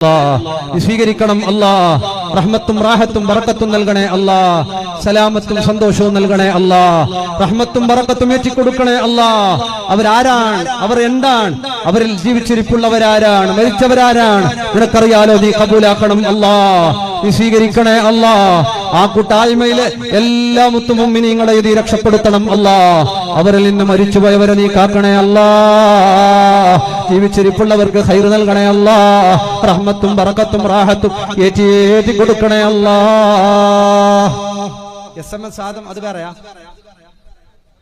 സ്വീകരിക്കണം അല്ലാ. റഹ്മത്തും റാഹത്തും ബറക്കത്തും നൽകണേ അല്ലാ. സലാമത്തും സന്തോഷവും നൽകണേ അല്ലാ. റഹ്മത്തും ബറക്കത്തും ഏറ്റിക്കൊടുക്കണേ അല്ലാ. അവരാരാണ്, അവർ എന്താണ്, അവരിൽ ജീവിച്ചിരിപ്പുള്ളവരാരാണ്, മരിച്ചവരാരാണ് നിനക്കറിയാലോ. നീ കബൂലാക്കണം അല്ലാ, നീ സ്വീകരിക്കണേ അല്ലാ. ആ കൂട്ടായ്മയിലെ എല്ലാ മുത്തുമുമ്മിനീങ്ങളെ നീ രക്ഷപ്പെടുത്തണം അല്ലാ. അവരിൽ നിന്ന് മരിച്ചുപോയവരെ നീ കാക്കണേ അല്ലാ. ജീവിച്ചിരിപ്പുള്ളവർക്ക് ഖൈർ നൽകണേ അല്ലാ. റഹ്മത്തും ബറക്കത്തും റാഹത്തും ഏറ്റി കൊടുക്കണേ അല്ലാ. SMS ആദം അത് പറയാ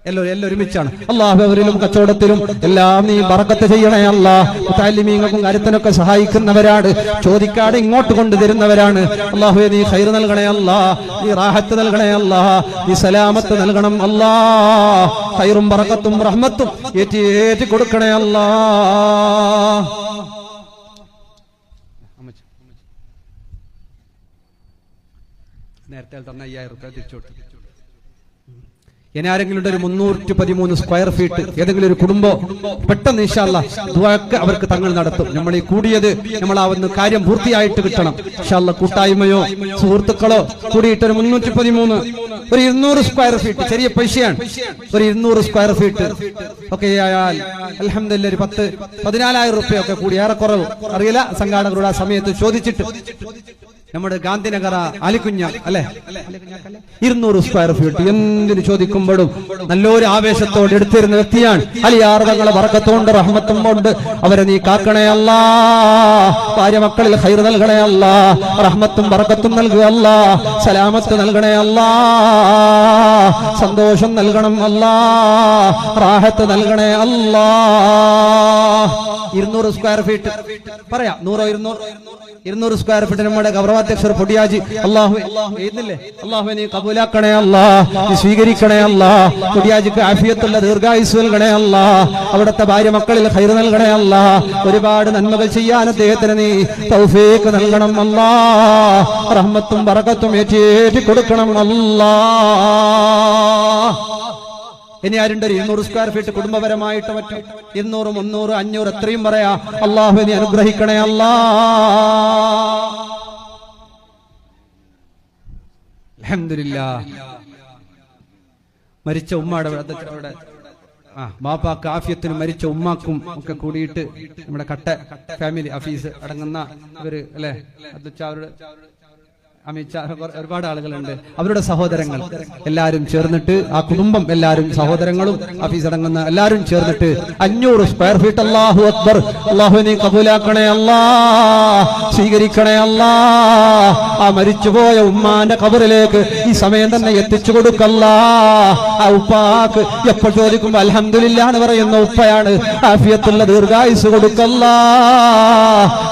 എല്ലാം ഒരുമിച്ചാണ്. അല്ലാഹു അവരിലും കച്ചവടത്തിലും എല്ലാം നീ ബറക്കത്ത് ചെയ്യണേ അല്ലാ. മുതഅല്ലിമീങ്ങൾക്കും കാര്യത്തിനൊക്കെ സഹായിക്കുന്നവരാണ്, ചോദിക്കാതെ ഇങ്ങോട്ട് കൊണ്ടുതരുന്നവരാണ്. അല്ലാഹുവേ നീ ഖൈർ നൽകണേ അല്ലാ, നീ റാഹത്ത് നൽകണേ അല്ലാ, നീ സലാമത്ത് നൽകണം അല്ലാ. ഖൈറും ബറക്കത്തും റഹ്മത്തും ഏറ്റി കൊടുക്കണേ അല്ലാ. നേരത്തെ തന്നെ 5000 രൂപ തിരിച്ചോട്ട്. ഇനി ആരെങ്കിലും ഒരു 313 സ്ക്വയർ ഫീറ്റ് ഏതെങ്കിലും ഒരു കുടുംബം പെട്ടെന്ന് ഇൻഷാ അല്ലാഹ് ദുആക്ക് അവർക്ക് തങ്ങൾ നടത്തും. നമ്മൾ ഈ കൂടിയത് നമ്മളാവുന്ന കാര്യം പൂർത്തിയായിട്ട് കിട്ടണം ഇൻഷാ അല്ലാഹ്. കൂട്ടായ്മയോ സുഹൃത്തുക്കളോ കൂടിയിട്ട് ഒരു 313 ഒരു 200 സ്ക്വയർ ഫീറ്റ്, ചെറിയ പൈസയാണ്. ഒരു 200 സ്ക്വയർ ഫീറ്റ് ഒക്കെ ആയാൽ അൽഹംദുലില്ലാഹ് ഒരു 14,000 രൂപയൊക്കെ കൂടി, ഏറെ കുറവ് അറിയില്ല. സംഘാടകരുടെ ആ സമയത്ത് ചോദിച്ചിട്ട് നമ്മുടെ ഗാന്ധിനഗർ അലിക്കുഞ്ഞ അല്ലെ 200 സ്ക്വയർ ഫീറ്റ് എന്തിനു ചോദിക്കുമ്പോഴും നല്ലൊരു ആവേശത്തോടെ എടുത്തിരുന്ന വ്യക്തിയാണ്. അലിയാർദങ്ങളെ ബറക്കത്തുകൊണ്ട് റഹ്മത്തും കൊണ്ട് അവരെ നീ കാക്കണേ അല്ലാ. ഭാര്യ മക്കളിൽ ഖൈർ നൽകണേ അല്ലാ. റഹ്മത്തും ബറക്കത്തും നൽകുക അല്ലാ. സലാമത്ത് നൽകണേ അല്ലാ. സന്തോഷം നൽകണം അല്ലാ. റാഹത്ത് നൽകണേ അല്ലാ. 200 സ്ക്വയർ ഫീറ്റ് പറയാം. 200 സ്ക്വയർ ഫീറ്റ് നമ്മുടെ ഗൗരവാധ്യക്ഷർ പൊടിയാജി അല്ലാഹുവേ നീ കബൂലാക്കണേ അല്ലാ, നീ സ്വീകരിക്കണേ അല്ലാ. പൊടിയാജിക്ക് ആഫിയത്തുള്ള ദീർഘായുസ് നൽകണേ അല്ലാ. അവിടുത്തെ ഭാര്യ മക്കളിൽ ഖൈർ നൽകണേ അല്ലാ. ഒരുപാട് നന്മകൾ ചെയ്യാൻ അദ്ദേഹത്തിന് നീ തൗഫീഖ് നൽകണം അല്ലാ. റഹ്മത്തും ബറക്കത്തും ഏറ്റി കൊടുക്കണം അല്ലാ. ഇനി ആരുണ്ട് 200 സ്ക്വയർ ഫീറ്റ് കുടുംബപരമായിട്ട് മറ്റും 200, 300, 500 എത്രയും പറയാ. അല്ലാഹുവേ നീ അനുഗ്രഹിക്കണേ അല്ലാ. അൽഹംദുലില്ലാഹ്. മരിച്ച ഉമ്മയുടെ ബാപ്പാക്ക് ആഫിയത്തിനും മരിച്ച ഉമ്മാക്കും ഒക്കെ കൂടിയിട്ട് നമ്മുടെ കട്ട ഫാമിലി ഹഫീസ് അടങ്ങുന്ന ഇവര് അല്ലെ അവരുടെ ഒരുപാട് ആളുകളുണ്ട്, അവരുടെ സഹോദരങ്ങൾ എല്ലാരും ചേർന്നിട്ട്, ആ കുടുംബം എല്ലാരും സഹോദരങ്ങളും ഹഫീസ് അടങ്ങുന്ന എല്ലാരും ചേർന്നിട്ട് 500 സ്ക്വയർ ഫീറ്റ്. അല്ലാഹു അക്ബർ. അല്ലാഹു നീ കബൂലാക്കണേ അല്ലാ, സ്വീകരിക്കണേ അല്ലാ. ആ മരിച്ചുപോയ ഉമ്മാന്റെ ഖബറിലേക്ക് ഈ സമയം തന്നെ എത്തിച്ചു കൊടുക്കല്ലാ. ആ ഉപ്പാക്ക് എപ്പോൾ ചോദിക്കുമ്പോ അൽഹംദുലില്ലാഹ് എന്ന് പറയുന്ന ഉപ്പയാണ്. ആഫിയത്തുള്ള ദീർഘായുസ് കൊടുക്കല്ലാ.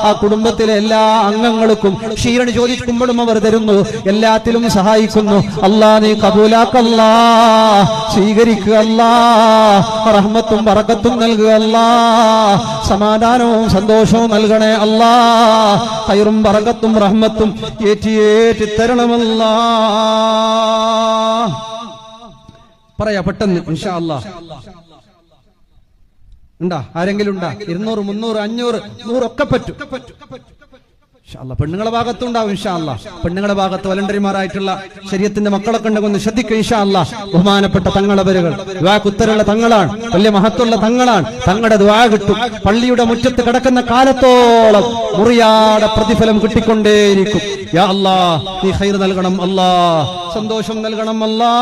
ആ കുടുംബത്തിലെ എല്ലാ അംഗങ്ങൾക്കും ക്ഷീരണി ചോദിക്കുമ്പോഴും അവർ തരുന്നു, എല്ലാത്തിലും സഹായിക്കുന്നു. അല്ലാ നീ കബൂലാക്കല്ലാ, സ്വീകരിക്കുക അല്ലാ. റഹ്മത്തും ബറക്കത്തും നൽകുക അല്ലാ. സമാധാനവും സന്തോഷവും നൽകണേ അല്ലാ. ഖൈറും ബറക്കത്തും റഹ്മത്തും ഏറ്റി തരണമല്ലാ. പറയാ പെട്ടെന്ന് ഇൻഷാ അല്ലാഹ്. ഉണ്ടാ ആരെങ്കിലും ഉണ്ടാ? 200, 300, 500, 100 ഒക്കെ പറ്റും. പെണ്ണുങ്ങളെ ഭാഗത്തുണ്ടാവും ഇൻഷാ അല്ലാഹ്. പെണ്ണുങ്ങളുടെ ഭാഗത്ത് വളണ്ടറിമാരായിട്ടുള്ള ശരീഅത്തിന്റെ മക്കളൊക്കെ ഉണ്ടെന്ന് ശ്രദ്ധിക്കുക ഇൻഷാ അല്ലാഹ്. ബഹുമാനപ്പെട്ട തങ്ങളവരുകൾ ദുആക്ക് ഉത്തരമുള്ള തങ്ങളാണ്, വലിയ മഹത്വമുള്ള തങ്ങളാണ്. തങ്ങളുടെ ദുആ കിട്ടും. പള്ളിയുടെ മുറ്റത്ത് കിടക്കുന്ന കാലത്തോളം മുറിയാടെ പ്രതിഫലം കിട്ടിക്കൊണ്ടേയിരിക്കും. യാ അല്ലാഹ് നീ ഖൈർ നൽകണം അല്ലാ, സന്തോഷം നൽകണം അല്ലാ.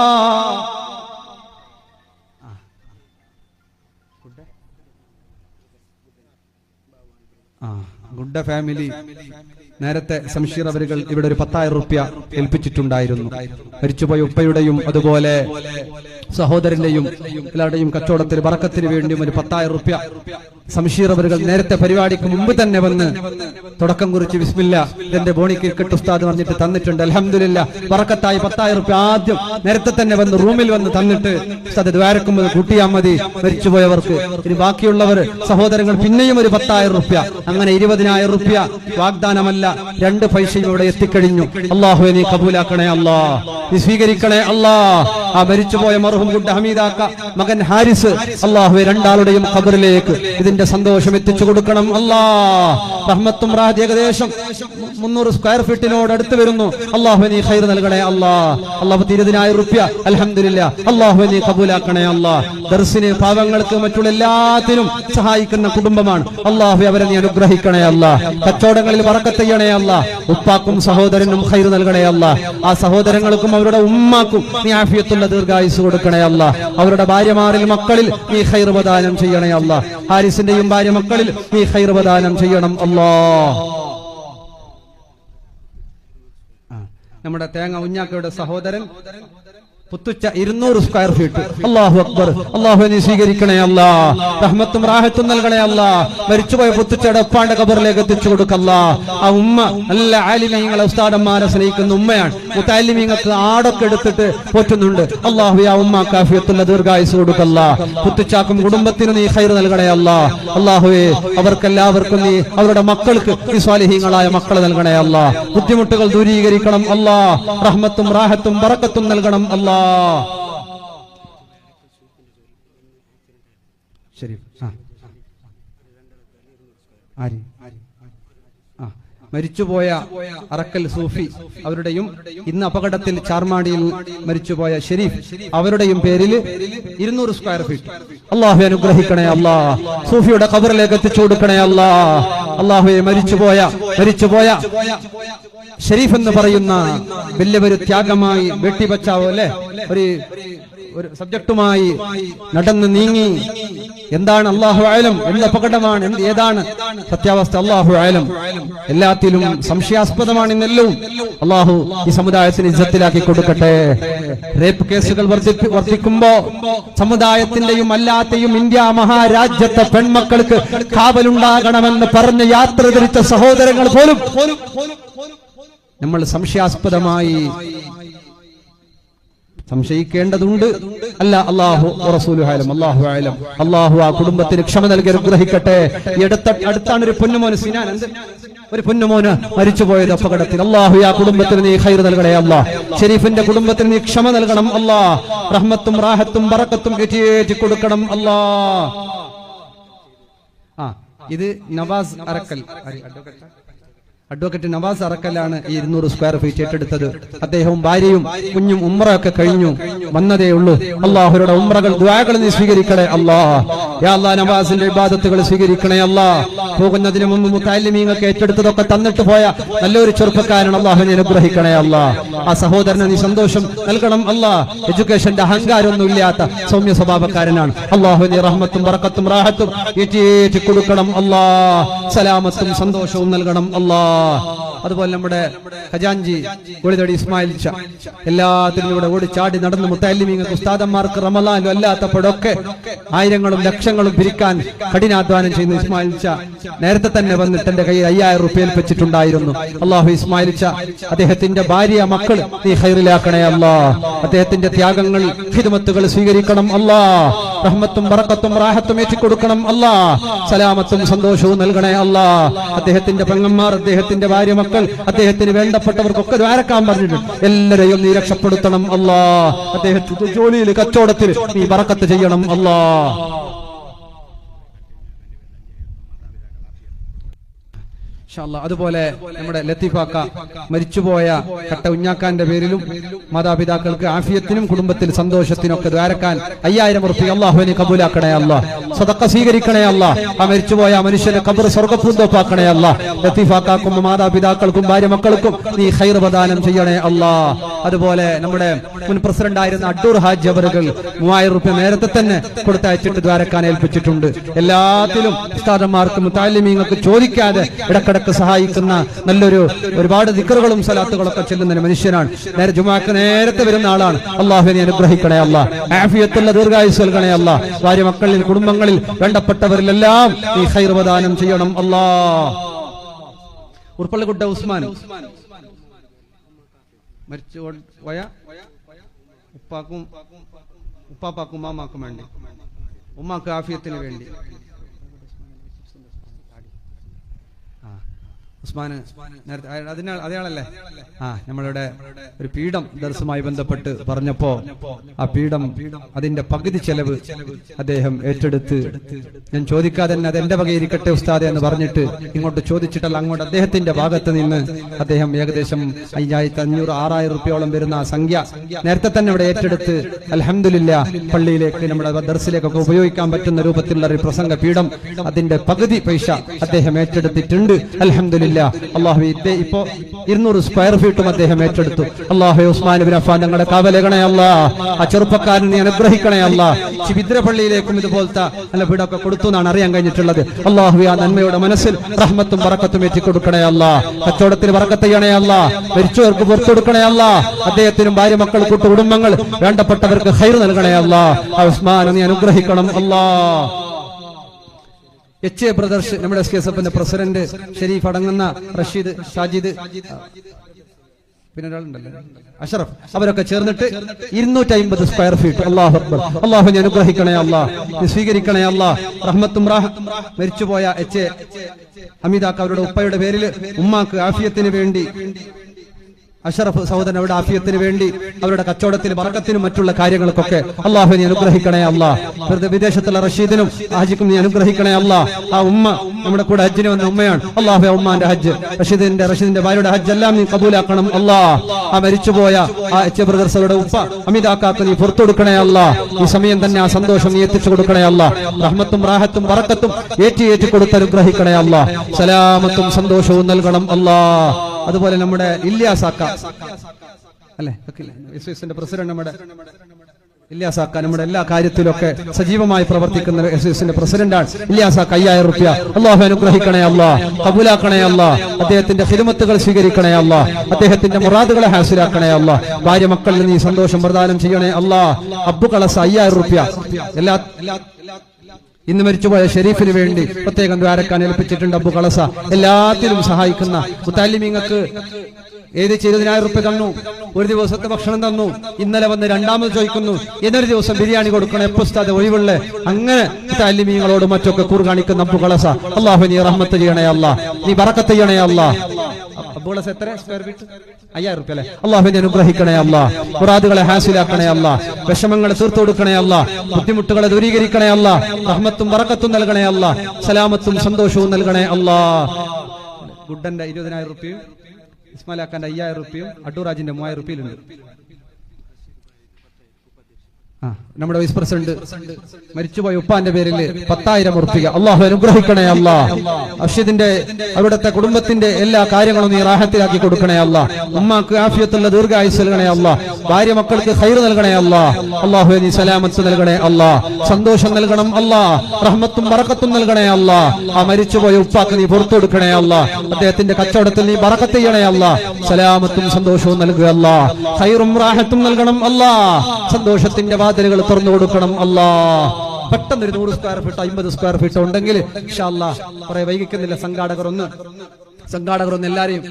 ഗുഡ ഫാമിലി നേരത്തെ സംഷീർ അവരുകൾ ഇവിടെ ഒരു 10,000 രൂപ ഏൽപ്പിച്ചിട്ടുണ്ടായിരുന്നു. മരിച്ചുപോയ ഉപ്പയുടെയും അതുപോലെ സഹോദരന്റെയും എല്ലാവരുടെയും കച്ചവടത്തിന് ബറക്കത്തിന് വേണ്ടിയും ഒരു 10,000 രൂപ സംഷീർ അവരുകൾ നേരത്തെ പരിപാടിക്ക് മുമ്പ് തന്നെ വന്ന് തുടക്കം കുറിച്ച് ബിസ്മില്ലാ ഇതിന്റെ ബോണി ക്രിക്കറ്റ് ഉസ്താദ് പറഞ്ഞിട്ട് തന്നിട്ടുണ്ട്. അൽഹംദുലില്ലാഹ് ബറക്കത്തായി 10,000 രൂപ ആദ്യം നേരത്തെ തന്നെ വന്ന് റൂമിൽ വന്ന് തന്നിട്ട് ഉസ്താദ് ദ്വാരക്കുമ്പോൾ കൂട്ടിയാൽ മതി മരിച്ചുപോയവർക്ക്. ഇനി ബാക്കിയുള്ളവർ സഹോദരങ്ങൾ പിന്നെയും ഒരു 10,000 രൂപ, അങ്ങനെ 20,000 രൂപ വാഗ്ദാനമല്ല 2 പൈസയും ഇവിടെ എത്തിക്കഴിഞ്ഞു. അല്ലാഹുവേ നീ കബൂലാക്കണേ അല്ലാ, നീ സ്വീകരിക്കണേ അല്ലാ. ആ മരിച്ചുപോയ മർഹൂം ഗുഡ ഹമീദാക്ക മകൻ ഹാരിസ് അല്ലാഹുവേ രണ്ടാളുടെയും ഖബറിലേക്ക് ഇതിന്റെ ഇതിന്റെ സന്തോഷം എത്തിച്ചു കൊടുക്കണം അല്ലാ. റഹ്മത്തും റാഹത്ത് ഏകദേശം 300 സ്ക്വയർ ഫീറ്റിനോട് അടുത്ത് വരുന്നു. അല്ലാഹു നീ ഖൈർ നൽകണേ അല്ലാ. അല്ലാഹു 20,000 രൂപ അൽഹംദുലില്ലാ അല്ലാഹു നീ കബൂലാക്കണേ അല്ലാ. ദർസിന് പാവങ്ങൾക്ക് മറ്റുള്ള എല്ലാത്തിനും സഹായിക്കുന്ന കുടുംബമാണ്. അല്ലാഹു അവരെ നീ അനുഗ്രഹിക്കണേ അല്ലാ. കച്ചവടങ്ങളിൽ ബറക്കത്ത് ചെയ്യണേ അല്ലാ. ഉപ്പാക്കും സഹോദരനും ഖൈർ നൽകണേ അല്ലാ. ആ സഹോദരങ്ങൾക്കും അവരുടെ ഉമ്മാക്കും നീ ആഫിയത്തുള്ള ദീർഘായുസ് കൊടുക്കണേ അല്ലാ. അവരുടെ ഭാര്യമാരിൽ മക്കളിൽ നീ ഖൈർ പ്രദാനം ചെയ്യണേ അല്ലാ. ഹാരിസിന്റെയും ഭാര്യ മക്കളിൽ നീ ഖൈർ പ്രദാനം ചെയ്യണം അല്ലാ. നമ്മുടെ തേങ്ങ ഉഞ്ഞാക്കയുടെ സഹോദരൻ പുത്തുച്ച 200 സ്ക്വയർ ഫീറ്റ്. അല്ലാഹു അക്ബർ. അല്ലാഹു നീ സ്വീകരിക്കണേ അല്ലാ. റഹ്മത്തും റാഹത്തും നൽകണേ അല്ലാ. മരിച്ചുപോയ പുത്തുച്ചയുടെ ഉപ്പാന്റെ ഖബറിലേക്ക് എത്തിച്ചു കൊടുക്കല്ലാ. ആ ഉമ്മ നല്ല ആലിമീങ്ങളെ ഉസ്താദന്മാരെ സ്നേഹിക്കുന്ന ഉമ്മയാണ്. മുത്തഅല്ലിമീങ്ങൾക്ക് ആടൊക്കെ എടുത്തിട്ട് പോറ്റുന്നുണ്ട്. അല്ലാഹു ആ ഉമ്മാക്ക് ആഫിയത്തുള്ള ദീർഘായുസ് കൊടുക്കല്ലാ. പുത്തുച്ചാക്കും കുടുംബത്തിനും നീ ഖൈർ നൽകണേ അല്ലാ. അല്ലാഹുവേ അവർക്കെല്ലാവർക്കും നീ അവരുടെ മക്കൾക്ക് നീ സ്വാലിഹീങ്ങളായ മക്കളെ നൽകണേ അല്ലാ. ബുദ്ധിമുട്ടുകൾ ദൂരീകരിക്കണം അല്ലാ. റഹ്മത്തും റാഹത്തും ബറക്കത്തും നൽകണം അല്ലാ. ശരി. മരിച്ചുപോയ അറക്കൽ സൂഫി അവരുടെയും ഇന്ന് അപകടത്തിൽ ചാർമാടിയിൽ മരിച്ചുപോയ ഷെരീഫ് അവരുടെയും പേരിൽ 200 സ്ക്വയർ ഫീറ്റ്. അല്ലാഹു അനുഗ്രഹിക്കണേ അല്ലാ. സൂഫിയുടെ ഖബറിലേക്ക് എത്തിച്ചു കൊടുക്കണേ അല്ലാ. അല്ലാഹുവേ മരിച്ചുപോയ ഷെരീഫ് എന്ന് പറയുന്ന വലിയൊരു ത്യാഗമായി ബേട്ടി ബച്ചാവോ അല്ലെ ഒരു സബ്ജക്റ്റുമായി നടന്ന് നീങ്ങി. എന്താണ് അല്ലാഹു ആലം, എന്ത് അപകടമാണ്, ഏതാണ് സത്യാവസ്ഥ അല്ലാഹു ആലം. എല്ലാത്തിലും സംശയാസ്പദമാണ് ഇന്നെല്ലാം. അല്ലാഹു ഈ സമുദായത്തിന് ഇജ്ജത്തിലാക്കി കൊടുക്കട്ടെ. റേപ്പ് കേസുകൾ വർദ്ധിക്കുമ്പോ സമുദായത്തിന്റെയും അല്ലാത്തെയും ഇന്ത്യ മഹാരാജ്യത്തെ പെൺമക്കൾക്ക് കാവലുണ്ടാകണമെന്ന് പറഞ്ഞ് യാത്ര തിരിച്ച സഹോദരങ്ങൾ പോലും നമ്മൾ സംശയാസ്പദമായി സംശയിക്കേണ്ടതുണ്ട്. അല്ല, അല്ലാഹു റസൂലുഹു അലം. അല്ലാഹു അലം. അല്ലാഹു ആ കുടുംബത്തിന് ക്ഷമ നൽകി അനുഗ്രഹിക്കട്ടെ. ഈ അടുത്താണ് ഒരു പൊന്നുമോന് സിനാൻ ഒരു പൊന്നുമോന് മരിച്ചുപോയത് അപകടത്തിൽ. അല്ലാഹു ആ കുടുംബത്തിന് നീ ഖൈർ നൽകണേ അല്ലാ. ഷെരീഫിന്റെ കുടുംബത്തിന് നീ ക്ഷമ നൽകണം അല്ലാ. റഹ്മത്തും റാഹത്തും ബറക്കത്തും ഏറ്റി കൊടുക്കണം അല്ലാ. ഇത് നവാസ് അറക്കൽ, അഡ്വക്കേറ്റ് നവാസ് അറക്കലാണ് ഈ 200 സ്ക്വയർ ഫീറ്റ് ഏറ്റെടുത്തത്. അദ്ദേഹവും ഭാര്യയും കുഞ്ഞും ഉംറയൊക്കെ കഴിഞ്ഞു വന്നതേ ഉള്ളൂ. അല്ലാഹുവിന്റെ ഉംറകൾ ദുആകൾ നീ സ്വീകരിക്കണേ അല്ലാ. യാ അല്ലാഹ് നവാസിന്റെ ഇബാദത്തുകൾ സ്വീകരിക്കണേ അല്ലാ. പോകുന്നതിന് മുമ്പ് മുത്തഅല്ലിമീങ്ങൾക്ക് ഏറ്റെടുത്തതൊക്കെ തന്നിട്ട് പോയ നല്ലൊരു ചെറുപ്പക്കാരൻ. അല്ലാഹു നീ അനുഗ്രഹിക്കണേ അല്ലാ. ആ സഹോദരന് നീ സന്തോഷം നൽകണം അല്ലാ. എഡ്യൂക്കേഷന്റെ അഹങ്കാരമൊന്നും ഇല്ലാത്ത സൗമ്യ സ്വഭാവക്കാരനാണ്. അല്ലാഹു നീ റഹ്മത്തും ബറക്കത്തും റാഹത്തും ഏറ്റി കൊടുക്കണം അല്ലാ. സലാമത്തും സന്തോഷവും നൽകണം അല്ലാ. അതുപോലെ നമ്മുടെ ഖജാൻജി കോളിതടി ഇസ്മായിൽ എല്ലാത്തിനും ഇവിടെ ഓടിച്ചാടി നടന്ന് മുത്തഅല്ലിമീങ്ങൾക്ക് ഉസ്താദന്മാർക്ക് റമളാനിലും അല്ലാത്തപ്പോഴൊക്കെ ആയിരങ്ങളും ലക്ഷങ്ങളും പിരിക്കാൻ കഠിനാധ്വാനം ചെയ്യുന്ന ഇസ്മായിൽ നേരത്തെ തന്നെ വന്നിട്ട് എന്റെ കയ്യിൽ 5000 രൂപ ഏൽപ്പിച്ചിട്ടുണ്ടായിരുന്നു. അല്ലാഹു ഇസ്മായിൽ അദ്ദേഹത്തിന്റെ ഭാര്യ മക്കൾ നീ ഖൈറിലാക്കണേ അല്ലാ. അദ്ദേഹത്തിന്റെ ത്യാഗങ്ങൾ ഖിദ്മത്തുകൾ സ്വീകരിക്കണം അല്ലാ. റഹ്മത്തും ബറക്കത്തും റാഹത്തും ഏറ്റിക്കൊടുക്കണം അല്ലാ. സലാമത്തും സന്തോഷവും നൽകണേ അല്ലാ. അദ്ദേഹത്തിന്റെ പെങ്ങന്മാർ, അദ്ദേഹത്തിന്റെ ഭാര്യ മക്കൾ, അദ്ദേഹത്തിന് വേണ്ടപ്പെട്ടവർക്കൊക്കെ ദ്വാരക്കാൻ പറഞ്ഞിട്ടുണ്ട്. എല്ലാരെയും നീ രക്ഷപ്പെടുത്തണം അല്ലാ. അദ്ദേഹത്തിന്റെ ജോലിയിൽ കച്ചവടത്തിൽ നീ ബറക്കത്ത് ചെയ്യണം അല്ലാ. അതുപോലെ നമ്മുടെ ലത്തീഫാക്ക മരിച്ചുപോയ കട്ട ഉഞ്ഞാക്കാന്റെ പേരിലും മാതാപിതാക്കൾക്ക് ആഫിയത്തിനും കുടുംബത്തിൽ സന്തോഷത്തിനൊക്കെ ദ്വാരക്കാൻ 5000 രൂപ അല്ലാഹുവിനെ കബൂലാക്കണേ അല്ലാ. സദഖ സ്വീകരിക്കണേ അല്ലാ. ആ മരിച്ചുപോയ മനുഷ്യനെ ഖബർ സ്വർഗ്ഗപൂന്തോപ്പാക്കണേ അല്ലാ. ലത്തീഫാക്കും മാതാപിതാക്കൾക്കും ഭാര്യ മക്കൾക്കും നീ ഖൈർ പ്രദാനം ചെയ്യണേ അല്ലാ. അതുപോലെ നമ്മുടെ മുൻ പ്രസിഡന്റ് ആയിരുന്ന അഡ്ഡൂർ ഹാജി അവറുകൾ 3000 രൂപ നേരത്തെ തന്നെ കൊടുത്തയച്ചിട്ട് ദ്വാരക്കാൻ ഏൽപ്പിച്ചിട്ടുണ്ട്. എല്ലാത്തിലും ഉസ്താദന്മാർക്ക് മുത്തഅല്ലിമീങ്ങൾക്ക് ചോദിക്കാതെ ഇടക്കിടക്ക് സഹായിക്കുന്ന നല്ലൊരു ഒരുപാട് ദിക്റുകളും സലാത്തുകളൊക്കെ ചെല്ലുന്ന മനുഷ്യനാണ്. ജുമാക്ക് നേരത്തെ വരുന്ന ആളാണ്. അല്ലാഹുവിനെ അനുഗ്രഹിക്കണേ അല്ലാ. ആഫിയത്തുള്ള ദീർഘായുസ് നൽകണേ അല്ലാ. ഭാര്യ മക്കളിൽ കുടുംബങ്ങളിൽ വേണ്ടപ്പെട്ടവരിലെല്ലാം നീ ഖൈർ പ്രദാനം ചെയ്യണം അല്ലാ. ഉർപ്പള്ളക്കുട്ട ഉസ്മാൻ മരിച്ചു പോയ ഉപ്പാപ്പാക്കും ഉമ്മാമാക്കും വേണ്ടി, ഉമ്മാക്ക് ആഫിയത്തിന് വേണ്ടി ഉസ്മാന് നേരത്തെ അതയാളല്ലേ? നമ്മളുടെ ഒരു പീഠം ദർസുമായി ബന്ധപ്പെട്ട് പറഞ്ഞപ്പോ ആ പീഠം അതിന്റെ പകുതി ചെലവ് അദ്ദേഹം ഏറ്റെടുത്ത്, ഞാൻ ചോദിക്കാതെ തന്നെ അത് എന്റെ വകയിരിക്കട്ടെ ഉസ്താദെ എന്ന് പറഞ്ഞിട്ട് ഇങ്ങോട്ട് ചോദിച്ചിട്ടല്ല, അങ്ങോട്ട് അദ്ദേഹത്തിന്റെ ഭാഗത്ത് നിന്ന് അദ്ദേഹം ഏകദേശം 5500-6000 രൂപയോളം വരുന്ന ആ സംഖ്യ നേരത്തെ തന്നെ ഇവിടെ ഏറ്റെടുത്ത് അൽഹംദുലില്ലാഹ് പള്ളിയിലേക്ക് നമ്മുടെ ദർസിലേക്കൊക്കെ ഉപയോഗിക്കാൻ പറ്റുന്ന രൂപത്തിലുള്ള ഒരു പ്രസംഗ പീഠം അതിന്റെ പകുതി പൈസ അദ്ദേഹം ഏറ്റെടുത്തിട്ടുണ്ട്. അൽഹംദുലില്ലാഹ്. അള്ളാഹു ഇപ്പോ 200 സ്ക്വയർ ഫീറ്റും അദ്ദേഹം ഏറ്റെടുത്തു. അള്ളാഹു ഉസ്മാൻ ഇബ്നു അഫ്ഫാൻ തങ്ങളുടെ കാവലേകണേ അല്ലാ. ആ ചെറുപ്പക്കാരൻ നീ അനുഗ്രഹിക്കണേ അല്ലാ. ചിബിദ്ര പള്ളിയിലേക്കും ഇതുപോലത്തെ നല്ല വീടൊക്കെ കൊടുത്തു എന്നാണ് അറിയാൻ കഴിഞ്ഞിട്ടുള്ളത്. അള്ളാഹു ആ നന്മയുടെ മനസ്സിൽ റഹ്മത്തും ബറക്കത്തും ഏറ്റിക്കൊടുക്കണേ അല്ലാ. കച്ചവടത്തിൽ ബറക്കത്ത് ചെയ്യണേ അല്ലാ. മരിച്ചവർക്ക് പുറത്തു കൊടുക്കണേ അല്ലാ. അദ്ദേഹത്തിനും ഭാര്യ മക്കൾ കൂട്ടു കുടുംബങ്ങൾ വേണ്ടപ്പെട്ടവർക്ക് ഖൈർ നൽകണേ അല്ലാ. ആ ഉസ്മാൻ നീ അനുഗ്രഹിക്കണം അല്ലാ. എച്ച് എ ബ്രദർസ്, നമ്മുടെ SKSFന്റെ പ്രസിഡന്റ് ഷെരീഫ് അടങ്ങുന്ന റഷീദ്, ഷാജിദ്, പിന്നെ ഒരാളുണ്ടല്ലോ അഷറഫ്, അവരൊക്കെ ചേർന്നിട്ട് 250 സ്ക്വയർ ഫീറ്റ്. അല്ലാഹു അക്ബർ. അല്ലാഹു നീ അനുഗ്രഹിക്കണേ അല്ലാ. നീ സ്വീകരിക്കണേ അല്ലാ. റഹ്മത്തും റാഹത്തും. മരിച്ചുപോയ എച്ച് എ ഹമീദാക്ക അവരുടെ ഉപ്പയുടെ പേരിൽ ഉമ്മാക്ക് ആഫിയത്തിന് വേണ്ടി, അഷറഫ് സഹോദരൻ അവരുടെ ആഫിയത്തിന് വേണ്ടി, അവരുടെ കച്ചവടത്തിന് ബറക്കത്തിനും മറ്റുള്ള കാര്യങ്ങൾക്കൊക്കെ അള്ളാഹു നീ അനുഗ്രഹിക്കണേ അല്ലാ. വെറുതെ വിദേശത്തുള്ള റഷീദിനും ഹാജിക്കും നീ അനുഗ്രഹിക്കണേ അല്ലാ. ആ ഉമ്മ നമ്മുടെ കൂടെ ഹജ്ജിന് വന്ന ഉമ്മയാണ്. അള്ളാഹു ഉമ്മാന്റെ ഹജ്ജ്, റഷീദിന്റെ ഭാര്യയുടെ ഹജ്ജ് എല്ലാം നീ കബൂലാക്കണം അല്ലാ. ആ മരിച്ചുപോയ ആ എച്ച് ബ്രദർസുകളുടെ ഉപ്പ അമിതാക്കാക്ക് നീ പുറത്തു കൊടുക്കണേ അല്ലാ. ഈ സമയം തന്നെ ആ സന്തോഷം നീ എത്തിച്ചു കൊടുക്കണേ അല്ലാ. റഹ്മത്തും റാഹത്തും ബറക്കത്തും ഏറ്റി കൊടുത്ത് അനുഗ്രഹിക്കണേ അല്ലാ. സലാമത്തും സന്തോഷവും നൽകണം അല്ലാ. അതുപോലെ നമ്മുടെ ഇല്യാസാക്ക അല്ലെ, SSന്റെ പ്രസിഡന്റ് നമ്മുടെ ഇല്യാസാക്ക നമ്മുടെ എല്ലാ കാര്യത്തിലൊക്കെ സജീവമായി പ്രവർത്തിക്കുന്ന SSന്റെ പ്രസിഡന്റാണ്. ഇല്യാസാക്ക 5000 രൂപ. അള്ളാഹു അനുഗ്രഹിക്കണേ അല്ലാ. കബൂലാക്കണേ അല്ലാ. അദ്ദേഹത്തിന്റെ ഖിദ്മത്തുകൾ സ്വീകരിക്കണേ അല്ലാ. അദ്ദേഹത്തിന്റെ മുറാദുകളെ ഹാസിലാക്കണേ അല്ലാ. ഭാര്യ മക്കളിൽ നീ സന്തോഷം പ്രദാനം ചെയ്യണേ അല്ലാ. അബ്ദു കളസ 5000 രൂപ. ഇന്ന് മരിച്ചുപോയ ഷെരീഫിന് വേണ്ടി പ്രത്യേകം ദ്വാരക്കാൻ ഏൽപ്പിച്ചിട്ടുണ്ട്. അബു കളസ എല്ലാത്തിലും സഹായിക്കുന്ന മുത്താലിമീങ്ങൾക്ക് ഏത് 20000 രൂപ തന്നു. ഒരു ദിവസത്തെ ഭക്ഷണം തന്നു. ഇന്നലെ വന്ന് രണ്ടാമത് ചോദിക്കുന്നു, എന്നൊരു ദിവസം ബിരിയാണി കൊടുക്കണം, എപ്പോ ഉസ്താദ് ഒഴിവുള്ള. അങ്ങനെ മുത്താലിമീങ്ങളോട് മറ്റൊക്കെ കൂർ കാണിക്കുന്ന അബു കളസ, അള്ളാഹു നീ റഹ്മത്ത് ചെയ്യണേ അല്ലാ. നീ ബറക്കത്ത് ചെയ്യണേ അല്ലാ. അബു കളസ എത്ര സ്ക്വയർ ഫീറ്റ്? 5000 രൂപ അല്ലെ? അള്ളാഹു നീ അനുഗ്രഹിക്കണേ അല്ലാ. മുറാദുകളെ ഹാസിലാക്കണേ അല്ലാ. വിഷമങ്ങളെ തീർത്തു കൊടുക്കണേ അല്ലാ. ബുദ്ധിമുട്ടുകളെ ദൂരീകരിക്കണേ അല്ലാ. റഹ്മത്തും ബറക്കത്തും നൽകണേ അല്ലാ. സലാമത്തും സന്തോഷവും നൽകണേ അല്ലാ. ഗുഡന്റെ 20000 രൂപയും ഇസ്മാലാക്കാന്റെ 5000 രൂപയും അഡൂറാജിന്റെ 3000 രൂപയിലുണ്ട്. നമ്മുടെ വൈസ് പ്രസിഡന്റ് മരിച്ചുപോയ ഉപ്പാന്റെ പേരിൽ 10000 രൂപ. അള്ളാഹു അനുഗ്രഹിക്കണേ അല്ലാ. അർഷിദിന്റെ അവിടുത്തെ കുടുംബത്തിന്റെ എല്ലാ കാര്യങ്ങളും നീ റാഹത്തിലാക്കി കൊടുക്കണേ അല്ലാ. ഉമ്മാക്ക് ആഫിയത്തുള്ള ദീർഘായുസ് നൽകണേ അല്ലാ. ഭാര്യ മക്കൾക്ക് ഖൈർ നൽകണേ അല്ലാ. അള്ളാഹു നീ സലാമത്ത് നൽകണേ അല്ലാ. സന്തോഷം നൽകണം അല്ലാ. റഹ്മത്തും ബറക്കത്തും നൽകണേ അല്ലാ. ആ മരിച്ചുപോയ ഉപ്പാക്ക് നീ പുറത്തു കൊടുക്കണേ അല്ലാ. അദ്ദേഹത്തിന്റെ കച്ചവടത്തിൽ നീ ബറക്കത്ത് ചെയ്യണേ അല്ലാ. സലാമത്തും സന്തോഷവും നൽകുക അല്ലാ. ഖൈറും റാഹത്തും നൽകണം അല്ലാ. സന്തോഷത്തിന്റെ വാതിലുകൾ തുറന്നു കൊടുക്കണം അല്ലാ. പെട്ടെന്ന് 100 സ്ക്വയർ ഫീറ്റ് 50 സ്ക്വയർ ഫീറ്റ് ഉണ്ടെങ്കിൽ ഇൻഷാ അല്ലാഹ് കുറെ വൈകിക്കുന്നില്ല. സംഘാടകർ ഒന്ന് എല്ലാരെയും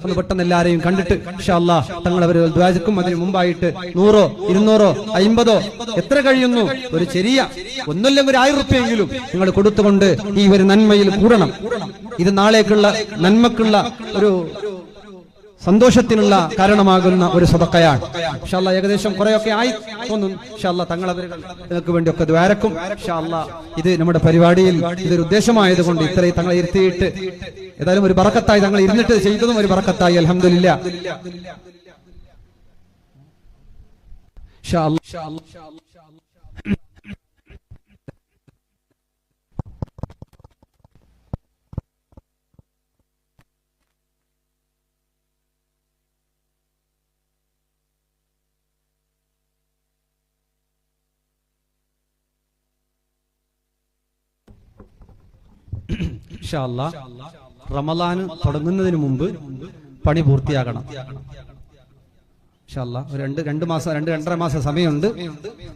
ഒന്ന് പെട്ടെന്ന് എല്ലാരെയും കണ്ടിട്ട് ഇൻഷാ അല്ലാഹ് തങ്ങളവർ ദ്വാരക്കും അതിന് മുമ്പായിട്ട് 100, 200, 50 എത്ര കഴിയുന്നു ഒരു ചെറിയ ഒന്നുമില്ലെങ്കിൽ ഒരു 1000 രൂപയെങ്കിലും നിങ്ങൾ കൊടുത്തുകൊണ്ട് ഈ ഒരു നന്മയിൽ കൂടണം. ഇത് നാളേക്കുള്ള നന്മക്കുള്ള ഒരു സന്തോഷത്തിനുള്ള കാരണമാകുന്ന ഒരു സദഖയാണ്. ഇൻഷാ അല്ലാഹ് ഏകദേശം കുറെയൊക്കെ ആയി തോന്നുന്നു. ഇൻഷാ അല്ലാഹ് തങ്ങളവരുകൾ നിങ്ങൾക്ക് വേണ്ടിയൊക്കെ ദ്വാരക്കും. ഇൻഷാ അല്ലാഹ് ഇത് നമ്മുടെ പരിപാടിയിൽ ഇതൊരു ഉദ്ദേശമായതുകൊണ്ട് ഇത്രയും തങ്ങളെ ഇരുത്തിയിട്ട് ഏതായാലും ഒരു ബറക്കത്തായി തങ്ങൾ ഇരുന്നിട്ട് ചെയ്തതും ഒരു ബറക്കത്തായി. അൽഹംദുലില്ലാഹ്. ഇൻഷാ അല്ലാഹ് ഇൻഷാ അല്ലാഹ് റമളാൻ തുടങ്ങുന്നതിന് മുമ്പ് പണി പൂർത്തിയാകണം. ഇൻഷാ അല്ലാഹ് ഒരു 2-2.5 മാസം സമയമുണ്ട്,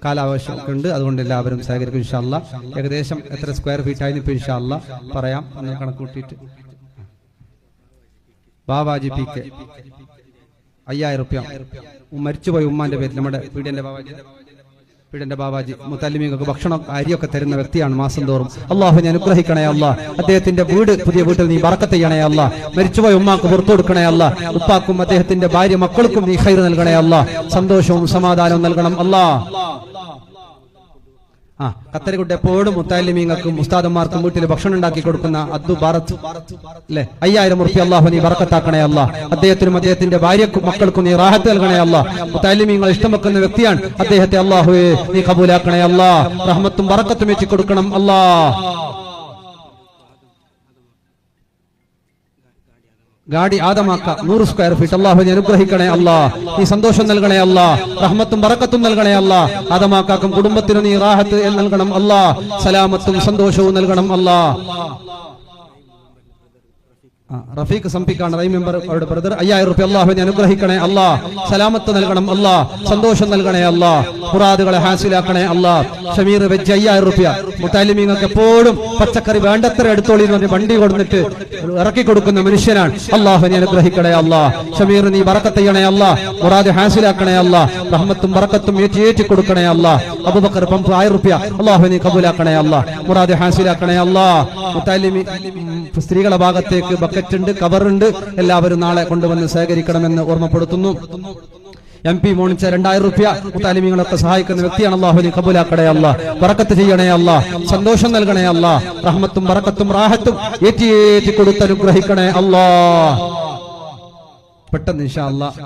കാലാവകാശം ഒക്കെ ഉണ്ട്. അതുകൊണ്ട് എല്ലാവരും സഹകരിക്കും. ഇൻഷാ അല്ലാഹ് ഏകദേശം എത്ര സ്ക്വയർ ഫീറ്റ് ആയിരുന്നു ഇപ്പൊ ഇൻഷാ അല്ലാഹ് പറയാം. ഒന്ന് കണക്കൂട്ടിയിട്ട് ബാവാജി PK 5000 രൂപ മരിച്ചുപോയ ഉമ്മാന്റെ പേരിൽ നമ്മുടെ പീഡിയന്റെ ബാവാജി വീടിന്റെ ബാബാജി മുത്തല്ലിമീങ്ങൾക്ക് ഭക്ഷണം അരിയൊക്കെ തരുന്ന വ്യക്തിയാണ് മാസം തോറും. അള്ളാഹുവിനെ അനുഗ്രഹിക്കണേ അല്ലാ. അദ്ദേഹത്തിന്റെ വീട് പുതിയ വീട്ടിൽ നീ ബറക്കത്ത് ചെയ്യണേ അല്ലാ. മരിച്ചുപോയ ഉമ്മാക്ക് പുറത്തു കൊടുക്കണേ അല്ലാ. ഉപ്പാക്കും അദ്ദേഹത്തിന്റെ ഭാര്യ മക്കൾക്കും നീ ഖൈർ നൽകണേ അല്ലാ. സന്തോഷവും സമാധാനവും നൽകണം അല്ലാ. ഖത്തരിക്കുട്ടി എപ്പോഴും മുത്താലിമീങ്ങൾക്കും ഉസ്താദന്മാർക്കും വീട്ടിൽ ഭക്ഷണം ഉണ്ടാക്കി കൊടുക്കുന്ന അബ്ദു ഭാരത് അല്ലെ, 5000 ഉറുപ്പിക അല്ലാഹു നീ ബറക്കത്താക്കണേ അല്ലാ. അദ്ദേഹത്തിനും അദ്ദേഹത്തിന്റെ ഭാര്യക്കും മക്കൾക്കും നീ റാഹത്ത് നൽകണേ അല്ലാ. മുത്താലിമീങ്ങൾ ഇഷ്ടം വെക്കുന്ന വ്യക്തിയാണ്. അദ്ദേഹത്തെ അല്ലാഹുവേ നീ കബൂലാക്കണേ അല്ലാ. റഹ്മത്തും ബറക്കത്തും വെച്ച് കൊടുക്കണം അല്ലാ. ഗാഡി ആദമാക്ക 100 സ്ക്വയർ ഫീറ്റ് അല്ലാഹു നീ അനുഗ്രഹിക്കണേ അല്ലാ. നീ സന്തോഷം നൽകണേ അല്ലാ. റഹ്മത്തും ബറക്കത്തും നൽകണേ അല്ലാ. ആദമാക്കാക്കും കുടുംബത്തിനും നീ റാഹത്ത് നൽകണം അല്ലാ. സലാമത്തും സന്തോഷവും നൽകണം അല്ലാ. റഫീഖ് സംപിക്കാണ് റൈ മെമ്പർ, അവരുടെ ബ്രദർ 5000 ഉറുപ്പിക അല്ലാഹു നീ അനുഗ്രഹിക്കണേ അല്ലാ. സലാമത്ത് നൽകണം അല്ലാ. സന്തോഷം നൽകണേ അല്ലാ. മുറാദുകളെ ഹാസിലാക്കണേ അല്ലാ. ഷമീർ വെജ് 5000 ഉറുപ്പിക. മുത്താലിമീങ്ങൾക്ക് എപ്പോഴും പച്ചക്കറി വേണ്ടത്ര എടുത്തോളി എന്ന് പറഞ്ഞ് വണ്ടി കൊടുത്തിട്ട് ഇറക്കി കൊടുക്കുന്ന മനുഷ്യനാണ്. അല്ലാഹു നീ അനുഗ്രഹിക്കണേ അല്ലാ. ഷമീർ നീ ബറക്കത്ത് ചെയ്യണേ അല്ലാ. മുറാദ് ഹാസിലാക്കണേ അല്ലാ. റഹ്മത്തും ബറക്കത്തും ഏറ്റി കൊടുക്കണേ അല്ലാ. അബൂബക്കർ പമ്പ് 1000 ഉറുപ്പിക അല്ലാഹു നീ കബൂലാക്കണേ അല്ലാ. മുറാദ് ഹാസിലാക്കണേ അല്ലാ. മുത്താലിമി സ്ത്രീകളുടെ ഭാഗത്തേക്ക് ബക്കറ്റ് ഉണ്ട്, കവറുണ്ട്. എല്ലാവരും നാളെ കൊണ്ടുവന്ന് സഹകരിക്കണമെന്ന് ഓർമ്മപ്പെടുത്തുന്നു. MP മോണിച്ച 2000 ഉറുപ്പിക മുത്താലിമീങ്ങളൊക്കെ സഹായിക്കുന്ന വ്യക്തിയാണ്. അല്ലാഹു നീ കബൂലാക്കണേ അല്ലാ. ബറക്കത്ത് ചെയ്യണേ അല്ലാ. സന്തോഷം നൽകണേ അല്ലാ. റഹ്മത്തും ബറക്കത്തും റാഹത്തും ഏറ്റി കൊടുത്ത് അനുഗ്രഹിക്കണേ അല്ലാ. പെട്ടെന്ന് ഇൻഷാ അല്ലാഹ്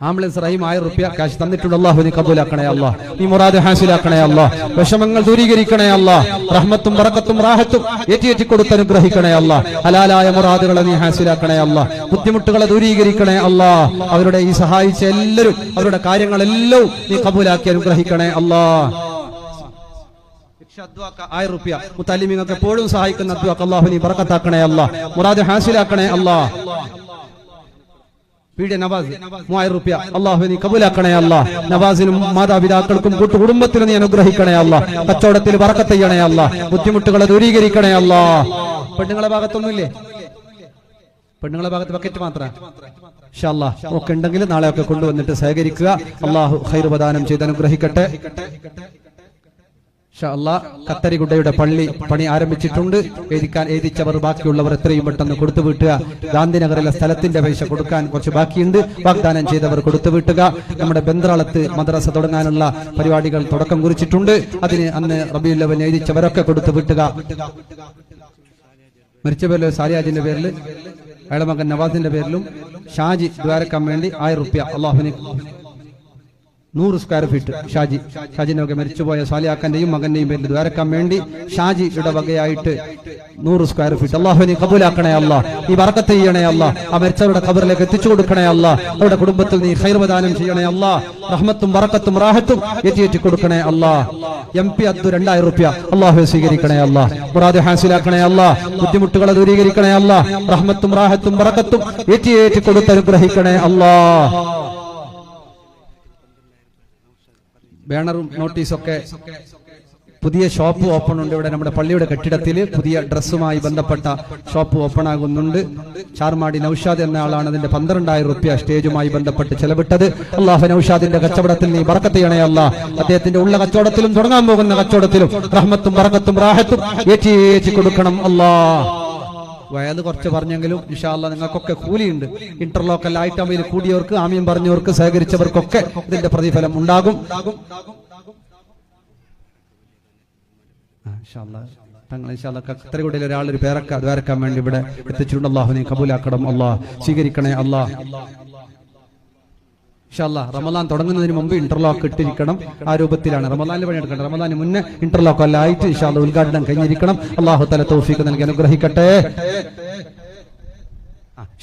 ആംബുലൻസ് റഹീം 1000 ഉറുപ്പിക കാശ് തന്നിട്ടുണ്ട്. അല്ലാഹു നീ കബൂലാക്കണേ അല്ലാ. നീ മുറാദ് ഹാസിലാക്കണേ അല്ലാ. വിഷമങ്ങൾ ദൂരീകരിക്കണേ അല്ലാ. റഹ്മത്തും ബറക്കത്തും റാഹത്തും ഏറ്റി കൊടുത്ത് അനുഗ്രഹിക്കണേ അല്ലാ. ഹലാലായ മുറാദുകളെ നീ ഹാസിലാക്കണേ അല്ലാ. ബുദ്ധിമുട്ടുകളെ ദൂരീകരിക്കണേ അല്ലാ. അവരുടെ ഈ സഹായിച്ച എല്ലാവരും അവരുടെ കാര്യങ്ങളെല്ലാം നീ കബൂലാക്കി അനുഗ്രഹിക്കണേ അല്ലാ. 1000 ഉറുപ്പിക മുത്തല്ലിമീങ്ങൾക്ക് എപ്പോഴും സഹായിക്കുന്ന അദ്വാക്ക് അല്ലാഹു നീ ബറക്കത്താക്കണേ അല്ലാ. മുറാദ് ഹാസിലാക്കണേ അല്ലാ. നവാസ് 3000 ഉറുപ്പിക അല്ലാഹു നീ കബൂലാക്കണേ അല്ലാ. നവാസിനും മാതാപിതാക്കൾക്കും കുടുംബത്തിനും നീ അനുഗ്രഹിക്കണേ അല്ലാ. കച്ചവടത്തിൽ ബറക്കത്ത് ചെയ്യണേ അല്ലാ. ബുദ്ധിമുട്ടുകളെ ദൂരീകരിക്കണേ അല്ലാ. പെണ്ണുങ്ങളെ ഭാഗത്തൊന്നുമില്ലേ? പെണ്ണുങ്ങളെ ഭാഗത്ത് ബക്കറ്റ് മാത്രം ഇൻഷാ അല്ലാഹ് ഒക്കെ ഉണ്ടെങ്കിൽ നാളെയൊക്കെ കൊണ്ടുവന്നിട്ട് സഹകരിക്കുക. അല്ലാഹു ഖൈർ പ്രദാനം ചെയ്ത് അനുഗ്രഹിക്കട്ടെ. ഖത്തരിഗുഡയുടെ പള്ളി പണി ആരംഭിച്ചിട്ടുണ്ട്. എഴുതിച്ചവർ ബാക്കിയുള്ളവർ എത്രയും പെട്ടെന്ന് കൊടുത്തു വീട്ടുക. ഗാന്ധിനഗറിലെ സ്ഥലത്തിന്റെ പൈസ കൊടുക്കാൻ കുറച്ച് ബാക്കിയുണ്ട്. വാഗ്ദാനം ചെയ്തവർ കൊടുത്തു വീട്ടുക. നമ്മുടെ ബന്ദ്രാളത്ത് മദ്രസ തുടങ്ങാനുള്ള പരിപാടികൾ തുടക്കം കുറിച്ചിട്ടുണ്ട്. അതിന് അന്ന് റബീഉൽ അവ്വൽ എഴുതിച്ചവരൊക്കെ കൊടുത്തു വീട്ടുക. മരിച്ച പേരിൽ സാലിയാജിന്റെ പേരിൽ, അയാളുടെ മകൻ നവാസിന്റെ പേരിലും ഷാജി ദ്വാരക്കാൻ വേണ്ടി 1000 ഉറുപ്പിക അല്ലാഹുവിനെ 100 സ്ക്വയർ ഫീറ്റ് ഷാജിനൊക്കെ മരിച്ചുപോയ സാലിയാക്കന്റെയും മകന്റെയും പേരിൽ ദ്വാരക്കാൻ വേണ്ടി ഷാജിയുടെ വകയായിട്ട് 100 സ്ക്വയർ ഫീറ്റ് അല്ലാഹു നീ കബൂലാക്കണേ അല്ലാ. നീ ബറക്കത്ത് ചെയ്യണേ അല്ലാ. ആ മരിച്ചവരുടെ ഖബറിലേക്ക് എത്തിച്ചു കൊടുക്കണേ അല്ലാ. അവരുടെ കുടുംബത്തിൽ നീ ഖൈർ പ്രദാനം ചെയ്യണേ അല്ലാ. റഹ്മത്തും ബറക്കത്തും റാഹത്തും ഏറ്റി കൊടുക്കണേ അല്ലാ. MP അബ്ദു 2000 ഉറുപ്പിക അല്ലാഹു സ്വീകരിക്കണേ അല്ലാ. മുറാദ് ഹാസിലാക്കണേ അല്ലാ. ബുദ്ധിമുട്ടുകളെ ദൂരീകരിക്കണേ അല്ലാ. റഹ്മത്തും റാഹത്തും ബറക്കത്തും ഏറ്റി കൊടുത്ത് അനുഗ്രഹിക്കണേ അല്ലാ. ബാനറും നോട്ടീസൊക്കെ പുതിയ ഷോപ്പ് ഓപ്പൺ ഉണ്ട്. ഇവിടെ നമ്മുടെ പള്ളിയുടെ കെട്ടിടത്തിൽ പുതിയ ഡ്രസ്സുമായി ബന്ധപ്പെട്ട ഷോപ്പ് ഓപ്പൺ ആകുന്നുണ്ട്. ചാർമാടി നൌഷാദ് എന്ന ആളാണ് അതിന്റെ 12000 ഉറുപ്പിക സ്റ്റേജുമായി ബന്ധപ്പെട്ട് ചെലവിട്ടത്. അല്ലാഹു നൌഷാദിന്റെ കച്ചവടത്തിൽ നീ ബറക്കത്ത് ചെയ്യണേ അല്ലാ. അദ്ദേഹത്തിന്റെ ഉള്ള കച്ചവടത്തിലും തുടങ്ങാൻ പോകുന്ന കച്ചവടത്തിലും റഹ്മത്തും ബറക്കത്തും റാഹത്തും ഏറ്റി കൊടുക്കണം അല്ലാ. വയത് കുറച്ച് പറഞ്ഞെങ്കിലും ഇൻഷാ അല്ലാഹ് നിങ്ങൾക്കൊക്കെ കൂലിയുണ്ട്. ഇന്റർലോക്കൽ ആയിട്ട് കൂടിയവർക്ക്, ആമീൻ പറഞ്ഞവർക്ക്, സഹകരിച്ചവർക്കൊക്കെ ഇതിന്റെ പ്രതിഫലം ഉണ്ടാകും. തങ്ങൾ ഇൻഷാ അല്ലാഹ് ഖത്തരിഗുഡയിൽ ഒരാളൊരു പേരക്ക ദ്വാരക്കാൻ വേണ്ടി ഇവിടെ എത്തിച്ചിട്ടുണ്ട്. അല്ലാഹു നീ കബൂലാക്കണം അല്ലാ. സ്വീകരിക്കണേ അല്ലാ. ഇൻഷാ അല്ലാഹ് റമദാൻ തുടങ്ങുന്നതിന് മുമ്പ് ഇന്റർലോക്ക് ഇട്ടിരിക്കണം. ആ രൂപത്തിലാണ് റമദാനിൽ പണിയെടുക്കേണ്ടത്. റമദാന് മുന്നേ ഇന്റർലോക്ക് എല്ലാം ആയിട്ട് ഇൻഷാ അല്ലാഹ് ഉദ്ഘാടനം കഴിഞ്ഞിരിക്കണം. അല്ലാഹു തആല തൗഫീഖ് നൽകി അനുഗ്രഹിക്കട്ടെ.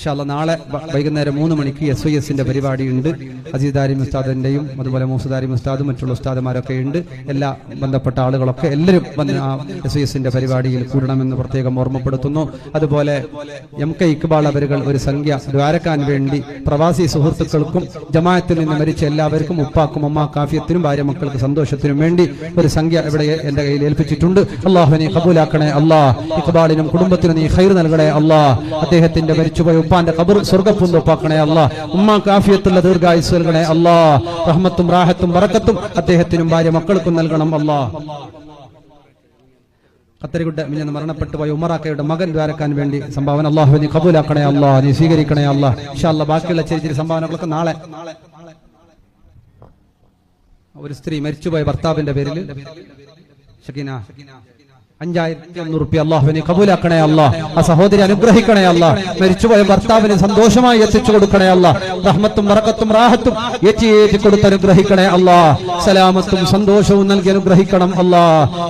ഇൻഷാ അല്ലാഹ് നാളെ വൈകുന്നേരം 3 മണിക്ക് SYSന്റെ പരിപാടിയുണ്ട്. അസീസ് ദാരിമി ഉസ്താദിന്റെയും അതുപോലെ മൂസദാരിമി ഉസ്താദും മറ്റുള്ള ഉസ്താദുമാരൊക്കെ ഉണ്ട്. എല്ലാ ബന്ധപ്പെട്ട ആളുകളൊക്കെ എല്ലാവരും വന്ന് ആ SYSന്റെ പരിപാടിയിൽ കൂടണമെന്ന് പ്രത്യേകം ഓർമ്മപ്പെടുത്തുന്നു. അതുപോലെ MK ഇക്ബാൽ അവരുകൾ ഒരു സംഖ്യ ദ്വാരക്കാൻ വേണ്ടി പ്രവാസി സുഹൃത്തുക്കൾക്കും ജമാഅത്തിൽ നിന്ന് മരിച്ച എല്ലാവർക്കും, ഉപ്പാക്കും ഉമ്മാക്കും ആഫിയത്തിനും ഭാര്യ മക്കൾക്ക് സന്തോഷത്തിനും വേണ്ടി ഒരു സംഖ്യ ഇവിടെ എന്റെ കയ്യിൽ ഏൽപ്പിച്ചിട്ടുണ്ട്. അല്ലാഹു നീ കബൂലാക്കണേ അല്ലാ. ഇക്ബാലിനും കുടുംബത്തിനും നീ ഖൈർ നൽകണേ അല്ലാ. അദ്ദേഹത്തിന്റെ മരിച്ചുപോയ ഉപ്പാന്റെ ഖബർ സ്വർഗ്ഗപ്പൂന്തോപ്പാക്കണേ അല്ലാ. ഉമ്മാക്ക് ആഫിയത്തുള്ള ദീർഘായുസ് നൽകണേ അല്ലാ. റഹ്മത്തും റാഹത്തും ബറക്കത്തും അദ്ദേഹത്തിനും ഭാര്യ മക്കൾക്കും നൽകണം അല്ലാ. ഖത്തരിക്കുട്ട മിഞ്ഞന്ന് മരണപ്പെട്ടു പോയ ഉമറാക്കയുടെ മകൻ ദ്വാരക്കാൻ വേണ്ടി സംഭാവന അല്ലാഹു നീ കബൂലാക്കണേ അല്ലാ, നീ സ്വീകരിക്കണേ അല്ലാ. ഇൻഷാ അല്ലാ ബാക്കിയുള്ള ചെറിയ ചെറിയ സംഭാവനകളൊക്കെ നാളെ. ഒരു സ്ത്രീ മരിച്ചുപോയ ഭർത്താവിന്റെ പേരിൽ ഷക്കീന 5100 റുപ്യ അല്ലാഹുവിനെ കബൂലാക്കണേ അല്ലാ. ആ സഹോദരി അനുഗ്രഹിക്കണേ അല്ലാ. മരിച്ചുപോയ ഭർത്താവിന് സന്തോഷമായി എത്തിച്ചു കൊടുക്കണേ അല്ലാ. റഹ്മത്തും ബറക്കത്തും റാഹത്തും ഏറ്റി കൊടുത്ത് അനുഗ്രഹിക്കണേ അല്ലാ. സലാമത്തും സന്തോഷവും നൽകി അനുഗ്രഹിക്കണം അല്ലാ.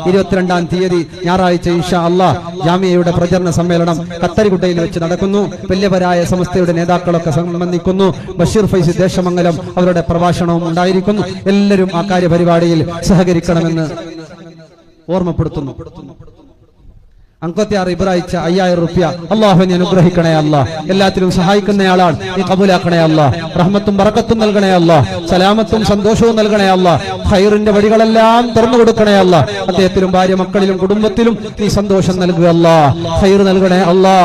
22-ാം തീയതി ഞായറാഴ്ച ഇൻഷാ അല്ലാ ജാമിയയുടെ പ്രചരണ സമ്മേളനം ഖത്തരിക്കുട്ടയിൽ വെച്ച് നടക്കുന്നു. വലിയവരായ സമസ്തയുടെ നേതാക്കളൊക്കെ സംബന്ധിക്കുന്നു. ബഷീർ ഫൈസി ദേശമംഗലം അവരുടെ പ്രഭാഷണവും ഉണ്ടായിരിക്കുന്നു. എല്ലാവരും ആ കാര്യപരിപാടിയിൽ സഹകരിക്കണമെന്ന് ഓർമ്മപ്പെടുത്തുന്നു. 56 ഇബ്രാഹിച്ച 5000 റുപ്യ അല്ലാഹുവിനെ അനുഗ്രഹിക്കണേ അല്ലാ. എല്ലാത്തിലും സഹായിക്കുന്നയാളാണ്, നീ കബൂലാക്കണേ അല്ലാ. റഹ്മത്തും ബറക്കത്തും നൽകണേ അല്ലാ. സലാമത്തും സന്തോഷവും നൽകണേ അല്ലാ. ഖൈറിന്റെ വഴികളെല്ലാം തുറന്നു കൊടുക്കണേ അല്ലാ. അദ്ദേഹത്തിലും ഭാര്യ മക്കളിലും കുടുംബത്തിലും നീ സന്തോഷം നൽകുക അല്ലാ. ഖൈർ നൽകണേ അല്ലാ.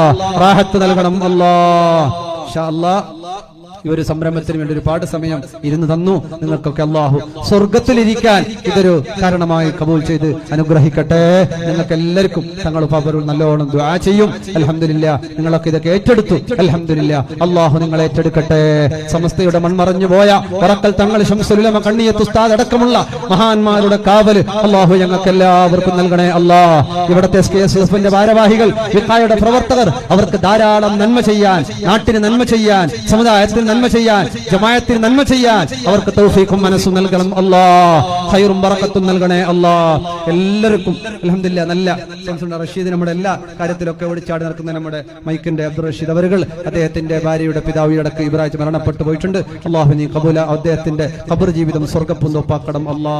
റാഹത്ത് നൽകണം അല്ലാ. ഇൻഷാ അല്ലാ ഈ ഒരു സംരംഭത്തിന് വേണ്ടി ഒരുപാട് സമയം ഇരുന്ന് തന്നു. നിങ്ങൾക്കൊക്കെ അല്ലാഹു സ്വർഗത്തിലിരിക്കാൻ ഇതൊരു കാരണമായി കബൂൽ ചെയ്ത് അനുഗ്രഹിക്കട്ടെ. നിങ്ങൾക്ക് എല്ലാവർക്കും തങ്ങൾ പവറും നല്ലോണം ദുആ ചെയ്യും. അൽഹംദുലില്ലാ നിങ്ങളൊക്കെ ഇതൊക്കെ ഏറ്റെടുത്തു. അൽഹംദുലില്ലാ അല്ലാഹു നിങ്ങളെ ഏറ്റെടുക്കട്ടെ. സമസ്തയുടെ മൺമറഞ്ഞു പോയ വറക്കൽ തങ്ങൾ ശംസുൽ ഉലമ കണ്ണിയത്ത് ഉസ്താദ് അടക്കമുള്ള മഹാന്മാരുടെ കാവൽ അല്ലാഹു ഞങ്ങൾക്ക് എല്ലാവർക്കും നൽകണേ അല്ലാ. ഇവിടുത്തെ SKSFന്റെ ഭാരവാഹികൾ, വിഖായുടെ പ്രവർത്തകർ, അവർക്ക് ധാരാളം നന്മ ചെയ്യാൻ, നാട്ടിന് നന്മ ചെയ്യാൻ, സമുദായത്തിന് നന്മ ചെയ്യാൻ, ജമാഅത്തിന് നന്മ ചെയ്യാൻ അവർക്ക് തൗഫീഖും മനസ്സും നൽകണം അല്ലാ. ഖൈറും ബറക്കത്തും നൽകണേ അല്ലാ. എല്ലാവർക്കും അൽഹംദുലില്ലാ നല്ല റഷീദ് നമ്മുടെ എല്ലാ കാര്യത്തിലൊക്കെ ഓടിച്ചാടി നടക്കുന്ന നമ്മുടെ മൈക്കിന്റെ അബ്ദുൾ റഷീദ് അവர்கள் അദ്ദേഹത്തിന്റെ ഭാര്യയുടെ പിതാവ് അടക്കം ഇബ്രാഹിം മരണപ്പെട്ടു പോയിട്ടുണ്ട്. അല്ലാഹു നീ കബൂല അദ്ദേഹത്തിന്റെ ഖബർ ജീവിതം സ്വർഗ്ഗപ്പൂന്തോപ്പാക്കണം അല്ലാ.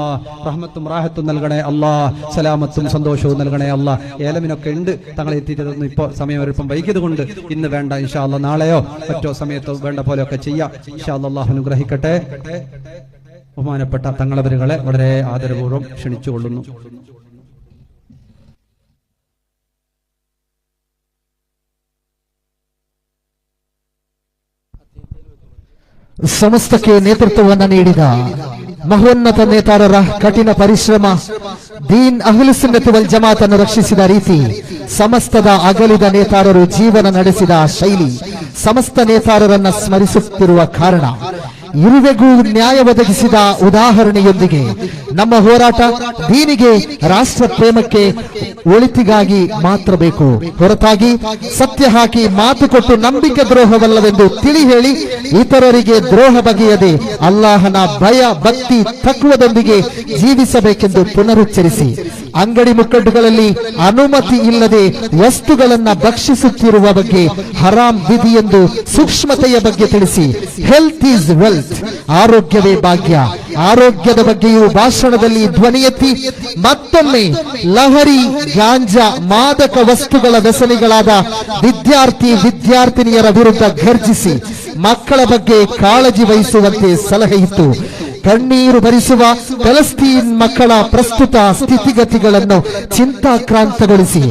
റഹ്മത്തും റാഹത്തും നൽകണേ അല്ലാ. സലാമത്തും സന്തോഷവും നൽകണേ അല്ലാ. ഏലമിനൊക്കെ ഉണ്ട് തങ്ങളെ എത്തിയിട്ടതൊന്നും ഇപ്പോൾ സമയം ഒരൽപ്പം വൈകിയത് കൊണ്ട് ഇന്ന് വേണ്ട. ഇൻഷാ അല്ലാ നാളെയോ മറ്റോ സമയത്തോ വേണ്ട പോലെയൊക്കെ ചെയ്യാം. ഇൻഷാ അല്ലാ അല്ലാഹു അനുഗ്രഹിക്കട്ടെ. ബഹുമാനപ്പെട്ട തങ്ങളവരുകളെ വളരെ ആദരപൂർവ്വം ക്ഷണിച്ചുകൊള്ളുന്നു. ಸಮಸ್ತಕ್ಕೆ ನೇತೃತ್ವವನ್ನು ನೀಡಿದ ಮಹೋನ್ನತ ನೇತಾರರ ಕಠಿಣ ಪರಿಶ್ರಮ, ದೀನ್ ಅಹ್ಲು ಸುನ್ನತ್ ವಲ್ ಜಮಾತ್ ಅನ್ನು ರಕ್ಷಿಸಿದ ರೀತಿ, ಸಮಸ್ತದ ಅಗಲಿದ ನೇತಾರರು ಜೀವನ ನಡೆಸಿದ ಶೈಲಿ, ಸಮಸ್ತ ನೇತಾರರನ್ನ ಸ್ಮರಿಸುತ್ತಿರುವ ಕಾರಣ, ಇರುವೆಗೂ ನ್ಯಾಯ ಒದಗಿಸಿದ ಉದಾಹರಣೆಯೊಂದಿಗೆ ನಮ್ಮ ಹೋರಾಟ ದೀನಿಗೆ, ರಾಷ್ಟ್ರ ಪ್ರೇಮಕ್ಕೆ, ಒಳಿತಿಗಾಗಿ ಮಾತ್ರ ಬೇಕು ಹೊರತಾಗಿ ಸತ್ಯ ಹಾಕಿ ಮಾತು ಕೊಟ್ಟು ನಂಬಿಕೆ ದ್ರೋಹವಲ್ಲವೆಂದು ತಿಳಿ ಹೇಳಿ ಇತರರಿಗೆ ದ್ರೋಹ ಬಗೆಯದೆ ಅಲ್ಲಾಹನ ಭಯ ಭಕ್ತಿ ತಕ್ವದೊಂದಿಗೆ ಜೀವಿಸಬೇಕೆಂದು ಪುನರುಚ್ಚರಿಸಿ, ಅಂಗಡಿ ಮುಕ್ಕಟ್ಟುಗಳಲ್ಲಿ ಅನುಮತಿ ಇಲ್ಲದೆ ವಸ್ತುಗಳನ್ನ ಭಕ್ಷಿಸುತ್ತಿರುವ ಬಗ್ಗೆ ಹರಾಮ್ ವಿಧಿ ಎಂದು ಸೂಕ್ಷ್ಮತೆಯ ಬಗ್ಗೆ ತಿಳಿಸಿ, ಹೆಲ್ತ್ ಈಸ್ ವೆಲ್ತ್, ಆರೋಗ್ಯವೇ ಭಾಗ್ಯ, ಆರೋಗ್ಯದ ಬಗ್ಗೆಯೂ ಭಾಷಣದಲ್ಲಿ ಧ್ವನಿ ಎತ್ತಿ ಮತ್ತೊಮ್ಮೆ ಲಹರಿ, ಗಾಂಜಾ, ಮಾದಕ ವಸ್ತುಗಳ ವ್ಯಸನಿಗಳಾದ ವಿದ್ಯಾರ್ಥಿನಿಯರ ವಿರುದ್ಧ ಘರ್ಜಿಸಿ ಮಕ್ಕಳ ಬಗ್ಗೆ ಕಾಳಜಿ ವಹಿಸುವಂತೆ ಸಲಹೆ ಇತ್ತು. ಕಣ್ಣೀರು ಭರಿಸುವ ಫಲಸ್ತೀನ್ ಮಕ್ಕಳ ಪ್ರಸ್ತುತ ಸ್ಥಿತಿಗತಿಗಳನ್ನು ಚಿಂತಾಕ್ರಾಂತಗೊಳಿಸಿ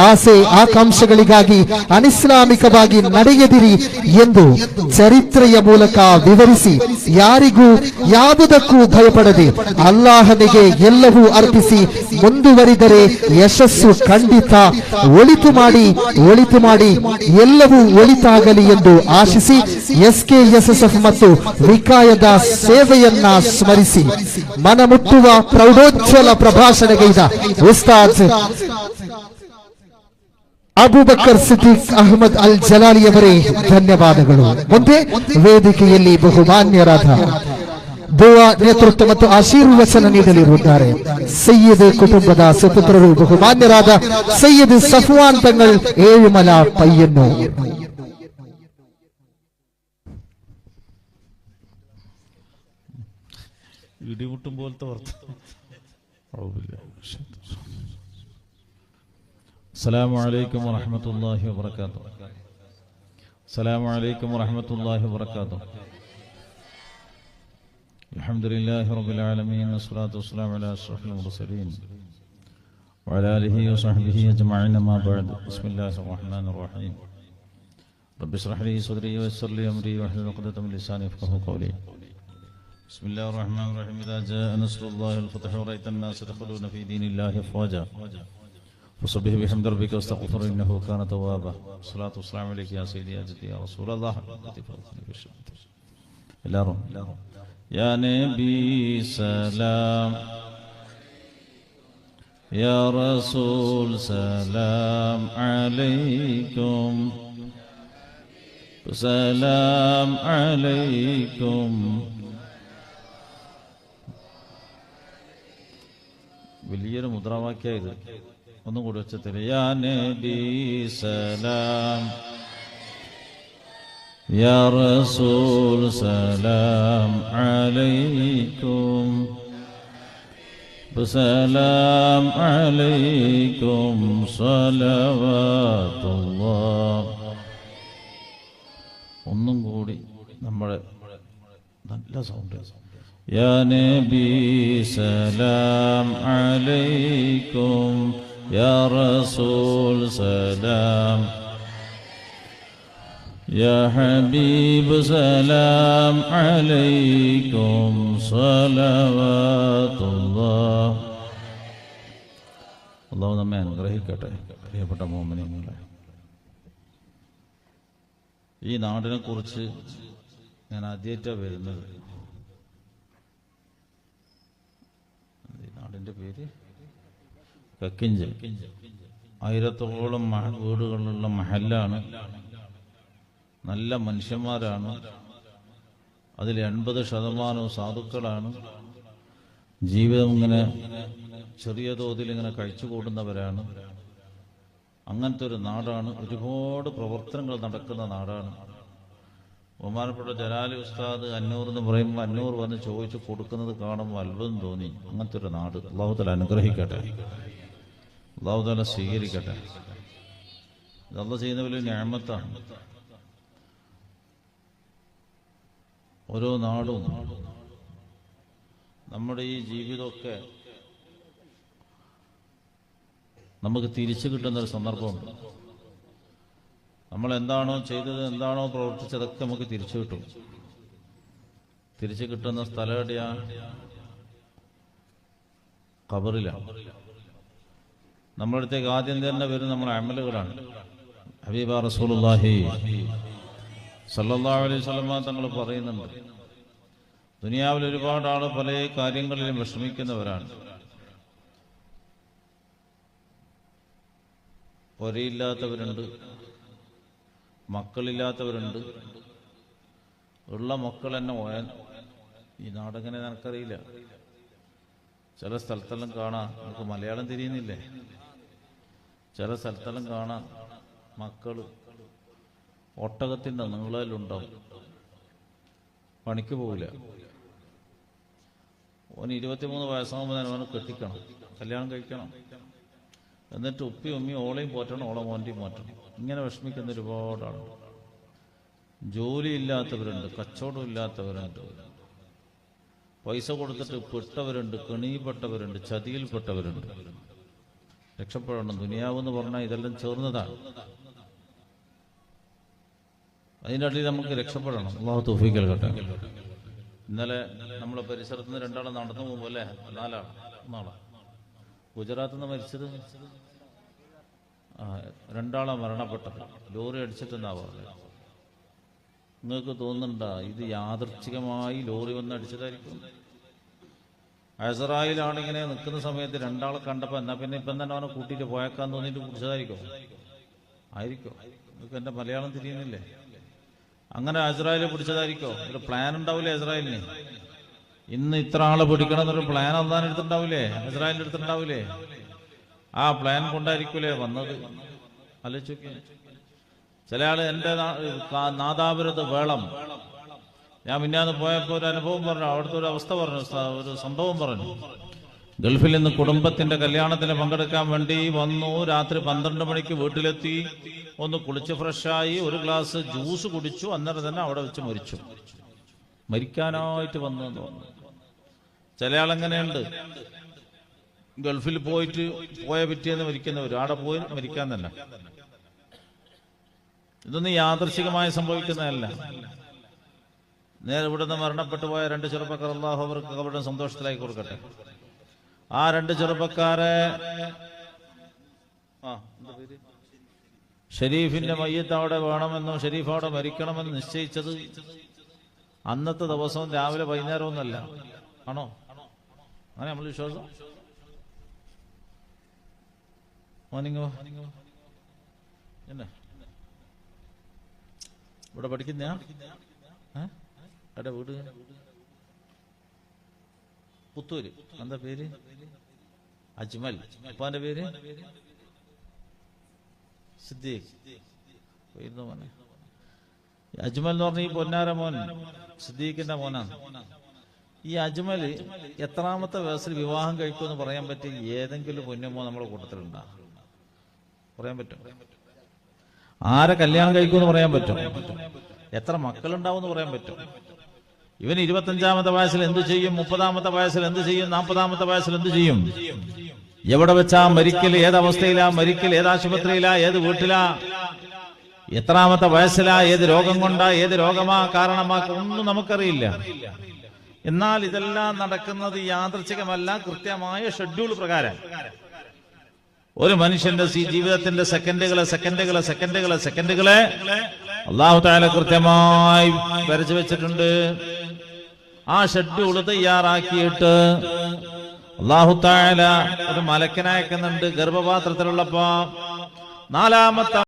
ಆಸೆ ಆಕಾಂಕ್ಷೆಗಳಿಗಾಗಿ ಅನಿಸ್ಲಾಮಿಕವಾಗಿ ನಡೆಯದಿರಿ ಎಂದು ಚರಿತ್ರೆಯ ಮೂಲಕ ವಿವರಿಸಿ, ಯಾರಿಗೂ ಯಾವುದಕ್ಕೂ ಭಯಪಡದೆ ಅಲ್ಲಾಹನಿಗೆ ಎಲ್ಲವೂ ಅರ್ಪಿಸಿ ಮುಂದುವರಿದರೆ ಯಶಸ್ಸು ಖಂಡಿತ, ಒಳಿತು ಮಾಡಿ ಎಲ್ಲವೂ ಒಳಿತಾಗಲಿ ಎಂದು ಆಶಿಸಿ SKSF ಮತ್ತು ವಿಕಾಯದ ಸೇವೆಯನ್ನ ಸ್ಮರಿಸಿ ಮನಮುಟ್ಟುವ ಪ್ರೌಢೋಜ್ವಲ ಪ್ರಭಾಷಣೆಗೈದ ಉಸ್ತಾದ್ ಅಬೂಬಕರ್ ಸಿದ್ದಿಕ್ ಅಹಮದ್ ಅಲ್ ಜಲಾಲಿ ಅವರೇ ಧನ್ಯವಾದಗಳು. ಮುಂದೆ ವೇದಿಕೆಯಲ್ಲಿ ಬಹುಮಾನ್ಯರಾದ ದುವಾ ನೇತೃತ್ವ ಮತ್ತು ಆಶೀರ್ವಚನ ನೀಡಲಿರುತ್ತಾರೆ ಸಯ್ಯದ್ ಕುಟುಂಬದ ಸುಪುತ್ರರು ಬಹುಮಾನ್ಯರಾದ ಸಯ್ಯದ್ ಸಫ್ವಾನ್ ತಂಗಳ್ ಏಳುಮಲ ಪಯ್ಯನ್ನು. ഇടിമുട്ടും പോലത്തെ അസ്സലാമു അലൈക്കും വറഹ്മത്തുള്ളാഹി വബറകാതുഹു. അസ്സലാമു അലൈക്കും വറഹ്മത്തുള്ളാഹി വബറകാതുഹു. അൽഹംദുലില്ലാഹി റബ്ബിൽ ആലമീൻ വസ്സലാത്തു വസ്സലാമു അലാ അഷ്റഫിൽ മുർസലീൻ വഅലാ ആലിഹി വസഹ്ബിഹി അജ്മഈൻ. അമ്മാ ബഅദ്. ബിസ്മില്ലാഹിർ റഹ്മാനിർ റഹീം. رب اشرح لي صدري ويسر لي أمري واحلل عقدة من لساني يفقهوا قولي. بسم الله الرحمن الرحيم. إذا جاء نصر الله والفتح ورأيت الناس يدخلون في دين الله أفواجا فسبح بحمد ربك واستغفر إنه كان توابا. الصلاة والسلام عليك يا سيدي يا جدي يا رسول الله. يا نبي سلام، يا رسول سلام عليكم، سلام عليكم. വലിയൊരു മുദ്രാവാക്യം ഇത്. ഒന്നും കൂടി വെച്ചത്തില്ല. യാ നബി സലാം, യാ റസൂൽ സലാം അലൈക്കും, സലാം അലൈക്കും സ്വലവാത്തുല്ലാഹ്. ഒന്നും കൂടി നമ്മുടെ നല്ല സൗണ്ട്. യാ നബി സലാം അലൈക്കും, യാ റസൂൽ സലാം, യാ ഹബീബ് സലാം അലൈക്കും സ്വലവാത്തുല്ലാഹ്. അല്ലാഹു നമ്മെ അനുഗ്രഹിക്കട്ടെ. പ്രിയപ്പെട്ട മുഅ്മിനീങ്ങളെ, ഈ നാടിനെ കുറിച്ച് ഞാൻ ആദ്യമായിട്ടാണ് വരുന്നത്. ഈ നാടിൻ്റെ പേര് കക്കിഞ്ച്. 1000ഓളം വീടുകളുള്ള മഹല്ലാണ്. നല്ല മനുഷ്യന്മാരാണ്. അതിൽ 80% സാധുക്കളാണ്. ജീവിതം ഇങ്ങനെ ചെറിയ തോതിൽ ഇങ്ങനെ കഴിച്ചുകൂടുന്നവരാണ്. അങ്ങനത്തെ ഒരു നാടാണ്. ഒരുപാട് പ്രവർത്തനങ്ങൾ നടക്കുന്ന നാടാണ്. ബഹുമാനപ്പെട്ട ജലാലി ഉസ്താദ് അന്നൂർ എന്ന് പറയുമ്പോൾ അന്നൂർ വന്ന് ചോദിച്ചു കൊടുക്കുന്നത് കാണുമ്പോൾ അത്ഭുതം തോന്നി. അങ്ങനത്തെ ഒരു നാട് അല്ലാഹു തആല അനുഗ്രഹിക്കട്ടെ, അല്ലാഹു തആല സ്വീകരിക്കട്ടെ. ഇതല്ല ചെയ്യുന്ന വലിയ നിഅമത്താണ്. ഓരോ നാടും നമ്മുടെ ഈ ജീവിതമൊക്കെ നമുക്ക് തിരിച്ചു കിട്ടുന്നൊരു സന്ദർഭമുണ്ട്. നമ്മൾ എന്താണോ ചെയ്തത്, എന്താണോ പ്രവർത്തിച്ചതൊക്കെ നമുക്ക് തിരിച്ചു കിട്ടും. തിരിച്ചു കിട്ടുന്ന സ്ഥലം എവിടെയാ? ഖബറിലാണ്. നമ്മുടെ അടുത്തേക്ക് ആദ്യം തന്നെ വരുന്ന നമ്മുടെ അമലുകളാണ്. ഹബീബ റസൂലുള്ളാഹി സല്ലല്ലാഹു അലൈഹി വസല്ലം തങ്ങൾ പറയുന്നുണ്ട്, ദുനിയാവിൽ ഒരുപാട് ആൾ പല കാര്യങ്ങളിലും വിഷമിക്കുന്നവരാണ്. പൊരയില്ലാത്തവരുണ്ട്, മക്കളില്ലാത്തവരുണ്ട്. ഉള്ള മക്കൾ തന്നെ പോയാൽ ഈ നാടെങ്ങനെ നിനക്കറിയില്ല. ചില സ്ഥലത്തെല്ലാം കാണാം, നമുക്ക് മലയാളം തിരിയുന്നില്ലേ? ചില സ്ഥലത്തെല്ലാം കാണാം മക്കള് ഒട്ടകത്തിൻ്റെ നീളയിലുണ്ടാവും, പണിക്ക് പോവില്ല. ഓന് 23 വയസ്സാകുമ്പോൾ തന്നെ അവനെ കെട്ടിക്കണം, കല്യാണം കഴിക്കണം. എന്നിട്ട് ഉപ്പി ഉമ്മി ഓളയും പോറ്റണം, ഓളെ മോൻ്റെയും പോറ്റണം. ഇങ്ങനെ വിഷമിക്കുന്ന ഒരുപാട് ആളുണ്ട്. ജോലി ഇല്ലാത്തവരുണ്ട്, കച്ചവടം ഇല്ലാത്തവരുണ്ട്, പൈസ കൊടുത്തിട്ട് പെട്ടവരുണ്ട്, കെണിയിൽപ്പെട്ടവരുണ്ട്, ചതിയിൽപ്പെട്ടവരുണ്ട്. രക്ഷപ്പെടണം. ദുനിയാവെന്ന് പറഞ്ഞാൽ ഇതെല്ലാം ചേർന്നതാണ്. അതിൻ്റെ അടിയിൽ നമുക്ക് രക്ഷപ്പെടണം. അല്ലാഹു തൗഫീഖ് നൽകട്ടെ. ഇന്നലെ നമ്മളെ പരിസരത്ത് നിന്ന് 2 ആൾ നടന്നു പോകുമ്പോൾ അല്ലേ, 4 ആൾ, 1 ഗുജറാത്തിൽ നിന്ന് മരിച്ചത്. 2 ആളാണ് മരണപ്പെട്ടത്. ലോറി അടിച്ചിട്ടെന്നാ പറഞ്ഞത്. നിങ്ങൾക്ക് തോന്നുന്നുണ്ടോ ഇത് യാദൃച്ഛികമായി ലോറി വന്ന് അടിച്ചതായിരിക്കും? അസറായിലാണ് ഇങ്ങനെ നിൽക്കുന്ന സമയത്ത് 2 ആളെ കണ്ടപ്പോൾ എന്നാ പിന്നെ ഇപ്പം തന്നെ അവനെ കൂട്ടിയിട്ട് പോയേക്കാൻ തോന്നിയിട്ട് കുടിച്ചതായിരിക്കും. ആയിരിക്കും. നിങ്ങൾക്ക് എൻ്റെ മലയാളം തിരിയുന്നില്ലേ? അങ്ങനെ അസ്രായേൽ പിടിച്ചതായിരിക്കോ? ഒരു പ്ലാൻ ഉണ്ടാവില്ലേ ഇസ്രായേലിന്? ഇന്ന് ഇത്ര ആളെ പിടിക്കണം എന്നൊരു പ്ലാൻ അള്ളാൻ എടുത്തിട്ടുണ്ടാവില്ലേ? ഇസ്രായേലിന്റെ അടുത്തുണ്ടാവില്ലേ? ആ പ്ലാൻ കൊണ്ടായിരിക്കൂലേ വന്നത്? ആലോചിച്ചോക്കെ. ചില ആള് എൻ്റെ നാദാപുരത്ത് വേളം, ഞാൻ മിന്നാന്ന് പോയപ്പോൾ ഒരു അനുഭവം പറഞ്ഞു, അവിടുത്തെ ഒരു അവസ്ഥ പറഞ്ഞു, ഒരു സംഭവം പറഞ്ഞു. ഗൾഫിൽ നിന്ന് കുടുംബത്തിന്റെ കല്യാണത്തിന് പങ്കെടുക്കാൻ വേണ്ടി വന്നു. രാത്രി 12 മണിക്ക് വീട്ടിലെത്തി. ഒന്ന് കുളിച്ച് ഫ്രഷായി, ഒരു ഗ്ലാസ് ജ്യൂസ് കുടിച്ചു. അന്നേരം തന്നെ അവിടെ വെച്ച് മരിച്ചു. മരിക്കാനായിട്ട് വന്നു എന്ന് പറഞ്ഞു. ചില ആളെങ്ങനെയുണ്ട്, ഗൾഫിൽ പോയ പിറ്റേന്ന് മരിക്കുന്നവർ, അവിടെ പോയി മരിക്കാൻ തന്നെ. ഇതൊന്നും യാദൃശികമായി സംഭവിക്കുന്നതല്ല. നേരെ ഇവിടുന്ന് മരണപ്പെട്ടു പോയ 2 ചെറുപ്പക്കാർ അല്ലാഹു അവർക്ക് അവരുടെ സന്തോഷത്തിലായി കൊടുക്കട്ടെ. ആ 2 ചെറുപ്പക്കാരെ എന്താ പേര്, ഷെരീഫിന്റെ മയ്യത്ത് അവിടെ വേണമെന്നും ഷെരീഫ് അവിടെ മരിക്കണമെന്ന് നിശ്ചയിച്ചത് അന്നത്തെ ദിവസവും രാവിലെ വൈകുന്നേരമൊന്നല്ല. ആണോ? അങ്ങനെ നമ്മൾ വിശ്വാസം. മോർണിംഗ് എന്നെ ഇവിടെ പഠിക്കുന്ന എവിടെ വീട്? പുത്തൂര്. എന്താ പേര്? അജ്മൽ. ഉപ്പാന്റെ പേര് സിദ്ദീഖ്. മോനെ അജ്മൽ എന്ന് പറഞ്ഞ ഈ പൊന്നാര മോൻ സിദ്ദീഖിന്റെ മോനാണ്. ഈ അജ്മൽ എത്രാമത്തെ വയസ്സിൽ വിവാഹം കഴിക്കുമെന്ന് പറയാൻ പറ്റിയ ഏതെങ്കിലും പൊന്നമോ നമ്മുടെ കൂട്ടത്തിലുണ്ടാ? പറയാൻ പറ്റും? ആരെ കല്യാണം കഴിക്കുമെന്ന് പറയാൻ പറ്റും? എത്ര മക്കളുണ്ടാവും എന്ന് പറയാൻ പറ്റും? ഇവൻ 25-ാമത്തെ വയസ്സിൽ എന്ത് ചെയ്യും? 30-ാമത്തെ വയസ്സിൽ എന്ത് ചെയ്യും? 40-ാമത്തെ വയസ്സിൽ എന്ത് ചെയ്യും? എവിടെ വെച്ചാ മരിക്കൽ? ഏതവസ്ഥയിലാ മരിക്കൽ? ഏത് ആശുപത്രിയിലാ? ഏത് വീട്ടിലാ? എത്രാമത്തെ വയസ്സിലാ? ഏത് രോഗം കൊണ്ടാ? ഏത് രോഗമാ കാരണമാക്ക? ഒന്നും നമുക്കറിയില്ല. എന്നാൽ ഇതെല്ലാം നടക്കുന്നത് യാദൃച്ഛികമല്ല, കൃത്യമായ ഷെഡ്യൂൾ പ്രകാരം. ഒരു മനുഷ്യന്റെ ജീവിതത്തിന്റെ സെക്കൻഡുകളെ അല്ലാഹു തആല കൃത്യമായി വരച്ചു വെച്ചിട്ടുണ്ട്. ആ ഷെഡ്യൂൾ തയ്യാറാക്കിയിട്ട് അല്ലാഹു തആല ഒരു മലക്കിനെ അയക്കുന്നുണ്ട്. ഗർഭപാത്രത്തിലുള്ളപ്പോ 4-ാമത്തെ